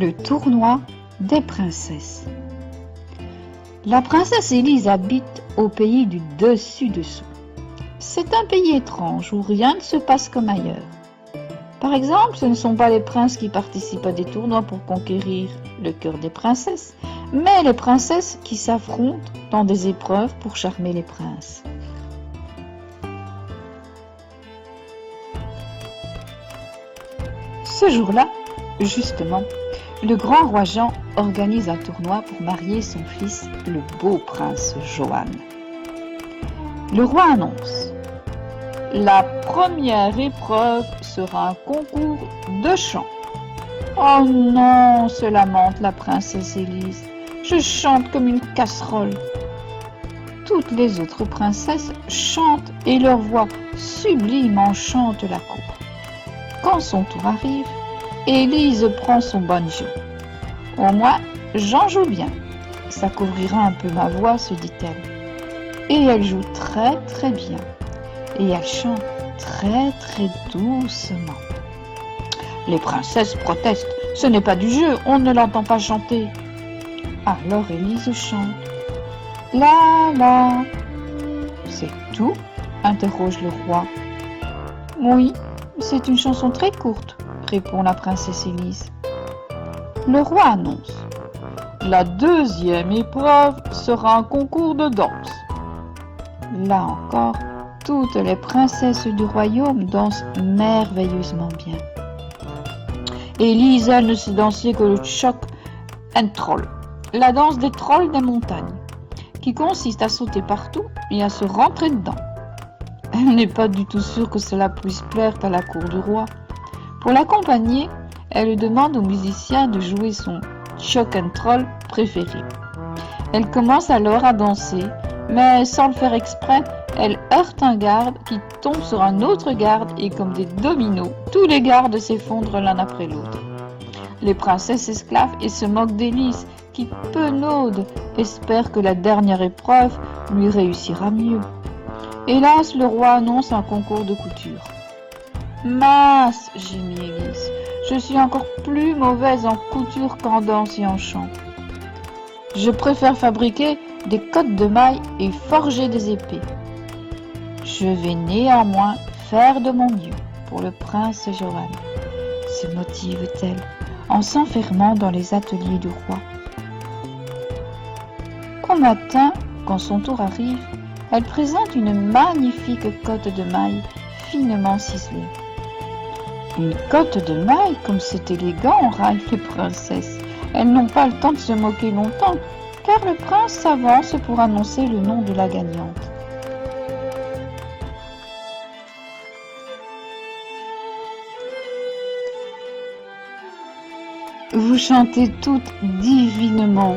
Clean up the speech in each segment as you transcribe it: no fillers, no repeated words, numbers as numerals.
Le tournoi des princesses. La princesse Élise habite au pays du dessus-dessous. C'est un pays étrange où rien ne se passe comme ailleurs. Par exemple, ce ne sont pas les princes qui participent à des tournois pour conquérir le cœur des princesses, mais les princesses qui s'affrontent dans des épreuves pour charmer les princes. Ce jour-là, justement, le grand roi Jean organise un tournoi pour marier son fils, le beau prince Johan. Le roi annonce: la première épreuve sera un concours de chant. Oh non, se lamente la princesse Élise, je chante comme une casserole. Toutes les autres princesses chantent et leur voix sublime enchante la cour. Quand son tour arrive, Élise prend son banjo. Au moins, j'en joue bien. Ça couvrira un peu ma voix, se dit-elle. Et elle joue très très bien. Et elle chante très très doucement. Les princesses protestent. Ce n'est pas du jeu, on ne l'entend pas chanter. Alors Élise chante. La la. C'est tout? Interroge le roi. Oui, c'est une chanson très courte, répond la princesse Élise. Le roi annonce: la deuxième épreuve sera un concours de danse. Là encore, toutes les princesses du royaume dansent merveilleusement bien. Élise, elle, ne sait danser que le choc and troll, la danse des trolls des montagnes, qui consiste à sauter partout et à se rentrer dedans. Elle n'est pas du tout sûre que cela puisse plaire à la cour du roi. Pour l'accompagner, elle demande au musicien de jouer son choc and troll préféré. Elle commence alors à danser, mais sans le faire exprès, elle heurte un garde qui tombe sur un autre garde et comme des dominos, tous les gardes s'effondrent l'un après l'autre. Les princesses s'esclavent et se moquent d'Élise, qui, penaude, espère que la dernière épreuve lui réussira mieux. Hélas, le roi annonce un concours de couture. Mince, gémit Élise, je suis encore plus mauvaise en couture qu'en danse et en chant. Je préfère fabriquer des cottes de mailles et forger des épées. Je vais néanmoins faire de mon mieux pour le prince Johan, se motive-t-elle en s'enfermant dans les ateliers du roi. Au matin, quand son tour arrive, elle présente une magnifique cotte de mailles finement ciselée. Une cotte de mailles, comme c'est élégant, râlent les princesses. Elles n'ont pas le temps de se moquer longtemps, car le prince s'avance pour annoncer le nom de la gagnante. Vous chantez toutes divinement,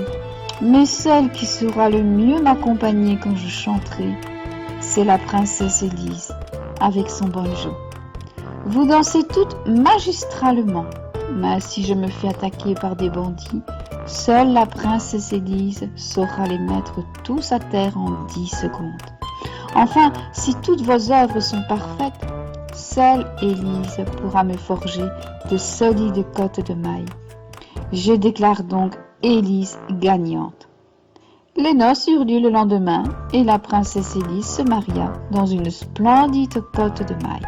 mais celle qui saura le mieux m'accompagner quand je chanterai, c'est la princesse Élise, avec son banjo. Vous dansez toutes magistralement, mais si je me fais attaquer par des bandits, seule la princesse Élise saura les mettre tous à terre en 10 secondes. Enfin, si toutes vos œuvres sont parfaites, seule Élise pourra me forger de solides cottes de mailles. Je déclare donc Élise gagnante. Les noces eurent lieu le lendemain et la princesse Élise se maria dans une splendide cotte de mailles.